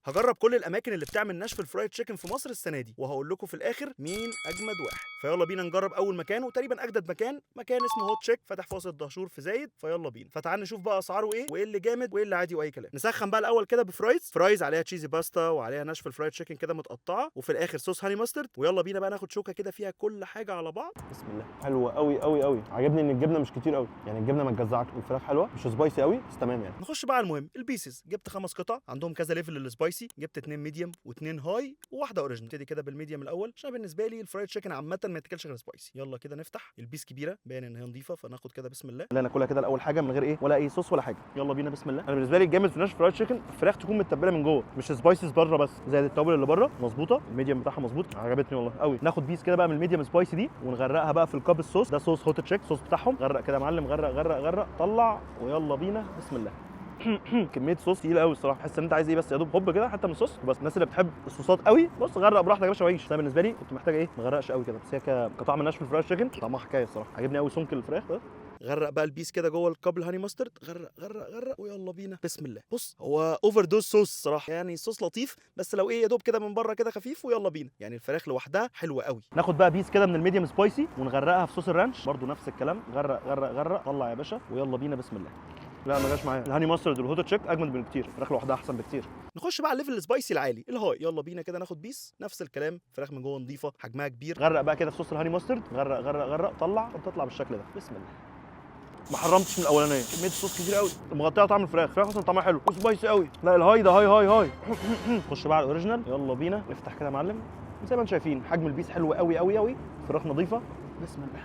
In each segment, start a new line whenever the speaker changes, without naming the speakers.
هجرب كل الاماكن اللي بتعمل ناشفيل فرايد تشيكن في مصر السنه دي، وهقول لكم في الاخر مين اجمد واحد. فيلا بينا نجرب اول مكان وتقريبا اجدد مكان اسمه هوت تشيك، فاتح في وسط دهشور في زايد. فيلا بينا، فتعال نشوف بقى اسعاره ايه وايه اللي جامد وايه اللي عادي واي كلام. نسخن بقى الاول كده فرايز عليها تشيزي باستا وعليها ناشفيل فرايد تشيكن كده متقطعه، وفي الاخر صوص هاني ماسترد. ويلا بينا بقى ناخد شوكه كده فيها كل حاجه على بعض. بسم الله.
حلوه قوي قوي قوي. عجبني ان الجبنه مش كتير قوي، يعني الجبنه ما تجزعكش، والفراخ حلوه مش سبايسي قوي بس تمام يعني.
نخش بقى على المهم، البيسز. جبت 5 قطع، عندهم كذا ليفل للسبايسي. جبت 2 ميديوم و2 هاي وواحده اوريجينال. نبتدي كده بالميديوم الاول، عشان بالنسبه لي الفرايد تشيكن عامه ما يتاكلش غير سبايسي. يلا كده نفتح. البيس كبيره، باين ان هي نظيفه، فناخد كده بسم الله.
لا ناكلها كده الاول حاجه من غير ايه ولا اي صوص ولا حاجه. يلا بينا بسم الله. انا بالنسبه لي الجامد في ناشفيل فرايد تشيكن الفراخ تكون متبله من جوه، مش سبايسيز بره بس زي التوابل اللي بره مظبوطه. الميديوم بتاعها مظبوط، عجبتني والله قوي. ناخد بيس كده بقى من الميديوم سبايسي دي ونغرقها بقى في الكاب الصوص ده، صوص هوت تشيك صوص بتاعهم. غرق كده يا معلم، غرق غرق غرق، طلع ويلا بينا بسم الله. كميه صوص تقيله قوي الصراحه، تحس ان انت عايز ايه بس يا دوب هوب كده حتى من الصوص بس. الناس اللي بتحب الصوصات قوي بص غرق براحتك يا باشا وعيش. انا بالنسبه لي كنت محتاج ايه ما غرقش قوي كده، بس هي كطعم ناشفيل فرايد تشيكن طعمها حكايه الصراحه. عجبني قوي سمك الفراخ ده.
غرق بقى البيس كده جوه الكاب الهاني ماسترد. غرق غرق غرق ويلا بينا بسم الله. بص هو اوفر دوز صوص صراحه، يعني الصوص لطيف بس لو ايه يا دوب كده من بره كده خفيف. ويلا بينا، يعني الفراخ لوحدها حلوه قوي.
ناخد بقى بيس كده من الميديوم سبايسي ونغرقها في صوص الرانش برضو نفس الكلام. غرق غرق غرق، طلع يا باشا ويلا بينا بسم الله. لا ما جاش معايا الهاني ماسترد والهوت تشيك اجمد من كتير، الفراخ لوحدها احسن بكتير.
نخش بقى على الليفل السبايسي العالي الهاي. يلا بينا كده ناخد بيس نفس الكلام، فراخ من جوه نظيفه حجمها كبير.
غرق بقى كده في صوص الهاني ماسترد، غرق غرق غرق، طلع وتطلع بالشكل ده بسم الله. ما حرمتش من الاولانيه، كميه الصوص كتير قوي مغطيه طعم الفراخ. الفراخ اصلا طعمها حلو وسبايسي قوي. لا الهاي ده هاي هاي هاي. خش بقى على الاوريجينال. يلا بينا نفتح كده يا معلم. زي ما انتم شايفين حجم البيس حلو قوي قوي قوي، فراخ نظيفه بسم الله.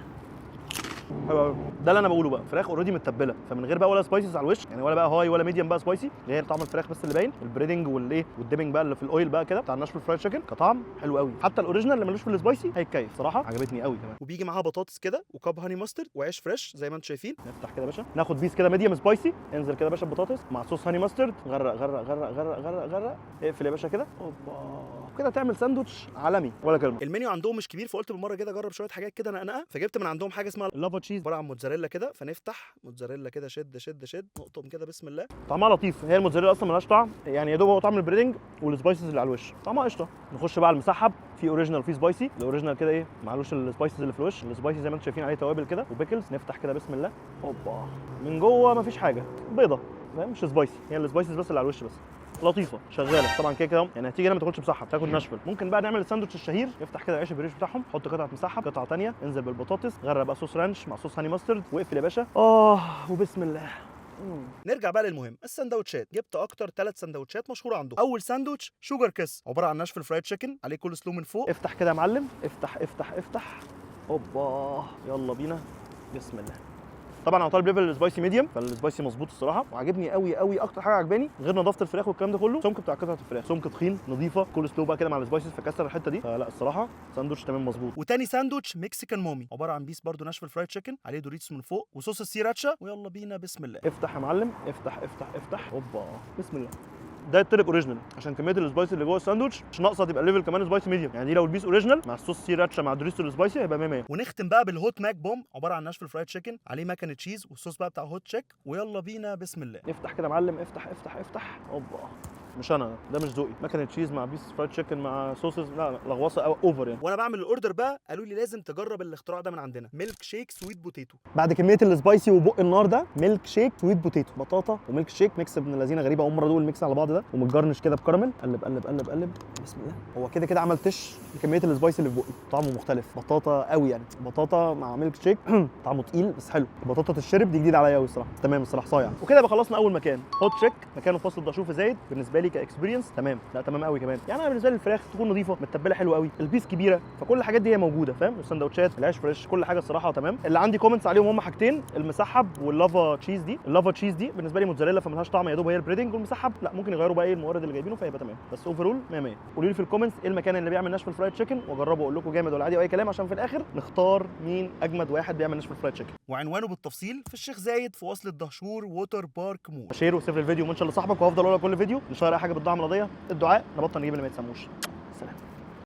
حلو قوي، ده اللي انا بقوله بقى. فراخ اوريدي متبله، فمن غير بقى ولا سبايسز على الوش، يعني ولا بقى هاي ولا ميديوم بقى سبايسي، غير طعم الفراخ بس اللي باين. البريدنج والايه والديبنج بقى اللي في الاويل بقى كده بتاع الناشفيل فرايد تشيكن كطعم حلو قوي. حتى الاوريجينال اللي ملوش في السبايسي هيتكيف صراحه، عجبتني قوي كمان.
وبيجي معاها بطاطس كده وكاب هاني ماسترد وعيش فريش زي ما انتم شايفين.
نفتح كده يا باشا، ناخد بيس كده ميديوم سبايسي. انزل كده يا باشا ببطاطس مع صوص هاني ماسترد. غرق غرق غرق غرق غرق غرق، اقفل يا باشا كده. اوبا كده تعمل ساندوتش عالمي ولا كلمه.
المنيو عندهم مش كبير، فقلت بالمره كده اجرب شويه حاجات كده نقنقه. فجبت من عندهم حاجه اسمها
اللافا تشيز،
عباره عن موتزاريلا كده. فنفتح موتزاريلا كده، شد شد شد، نقطم كده بسم الله.
طعمها لطيف. هي الموتزاريلا اصلا ملهاش طعم، يعني يا دوب هو طعم البريدنج والسبايسز اللي على الوش، طعمها قشطه. نخش بقى على المسحب، في اوريجينال وفي سبايسي. الاوريجينال كده ايه معلوش السبايسز اللي في الوش، السبايسي زي ما انتم شايفين عليه توابل كده وبيكلز. نفتح كده بسم الله. اوبا من جوه مفيش حاجه، بيضه فاهم، مش سبايسي، هي السبايسز بس اللي على الوش بس. لطيفه شغاله طبعا كده كده، يعني هتيجي هنا ما تاكلش مسحب تاكل ناشفيل. ممكن بقى نعمل الساندوتش الشهير. نفتح كده عيش البريش بتاعهم، حط قطعه مسحب قطعه ثانيه، انزل بالبطاطس، غرق بقى صوص رانش مع صوص هاني ماسترد، واقفل يا باشا. وبسم الله.
نرجع بقى للمهم، السندوتشات. جبت اكتر 3 سندوتشات مشهوره عندهم. اول ساندوتش شوجر كيس، عباره عن ناشفيل فرايد تشيكن عليه كول سلو من فوق.
افتح كده يا معلم، افتح افتح افتح. اوبا يلا بينا بسم الله. طبعا انا طالب ليفل سبايسي ميديوم، فالسبايسي مظبوط الصراحه وعجبني قوي قوي. اكتر حاجه عجباني غير نظافه الفراخ والكلام ده كله، سمك بتاع قطعه الفراخ، سمك تخين نظيفه، كول سلو بقى كده مع السبايسز فكسر الحته دي. فلا الصراحه ساندوتش تمام مظبوط.
وتاني ساندوتش مكسيكان مومي، عباره عن بيس برضو ناشفيل فرايد تشيكن عليه دوريتوس من فوق وصوص السيراتشا. ويلا بينا بسم الله.
افتح يا معلم، افتح افتح افتح. اوبا بسم الله. ده الطلب اوريجينال عشان كميه السبايسي اللي جوه الساندوتش مش ناقصه، تبقى الليفل كمان سبايسي ميديوم. يعني دي لو البيس اوريجينال مع الصوص سيراتشا مع دوريتوس السبايسي هيبقى 100 100.
ونختم بقى بالهوت ماك بوم، عباره عن ناشفيل فرايد تشيكن عليه ماكن تشيز والصوص بقى بتاع هوت تشيك. ويلا بينا بسم الله.
افتح كده يا معلم، افتح افتح افتح. اوبا مش انا ده مش ذوقي، ماكن تشيز مع بيس فرايد تشيكن مع صوصز، لا لغوصه او اوفر يعني.
وانا بعمل الاوردر بقى قالوا لي لازم تجرب الاختراع ده من عندنا، ميلك شيك سويت بوتيتو.
بعد كميه السبايسي وبق النار ده، ميلك شيك سويت بوتيتو، بطاطا وميلك شيك ميكس ابن الذين غريبه، اول مره ادوق الميكس على بعض ده، ومتجرنش كده بكراميل. قلب قلب قلب قلب بسم الله. هو كده كده عمل تش لكميه السبايسي اللي في بقي، طعمه مختلف، بطاطا قوي يعني، بطاطا مع ميلك شيك طعمه تقيل بس حلو. بطاطا الشرب دي جديده عليا قوي الصراحه، تمام الصراحه صايع. وكده يبقى خلصنا اول مكان هوت تشيك، مكانه في وسط الدهشور في زايد. بالنسبه لي كاكسبيرينس تمام، لا تمام قوي كمان. يعني انا بالنسبه لي الفراخ تكون نظيفه متبله حلو قوي، البيس كبيره، فكل الحاجات دي هي موجوده فاهم، والسندوتشات العيش فريش كل حاجه الصراحه تمام. اللي عندي كومنتس عليهم هم حاجتين، المسحب واللافا تشيز دي. اللافا تشيز دي بالنسبه لي موتزاريلا فملهاش طعم، يا دوب هي البريدنج، والمسحب لا ممكن يغيروا بقى ايه المورد اللي جايبينه فيبقى تمام. بس اوفرول 100 100. قولوا لي في الكومنتس ايه المكان اللي بيعمل ناشفيل فرايد تشيكن واجربه اقول لكم جامد ولا عادي او اي كلام، عشان في الاخر نختار مين اجمد واحد بيعمل ناشفيل فرايد تشيكن.
وعنوانه بالتفصيل في الشيخ زايد في وصل الدهشور ووتر بارك مول.
شير وسيف الفيديو ومنشن لصاحبك، وهفضل اقول لك كل فيديو نشير اي حاجه بتدعم القضيه. الدعاء نبطل نجيب اللي ما يتسموش.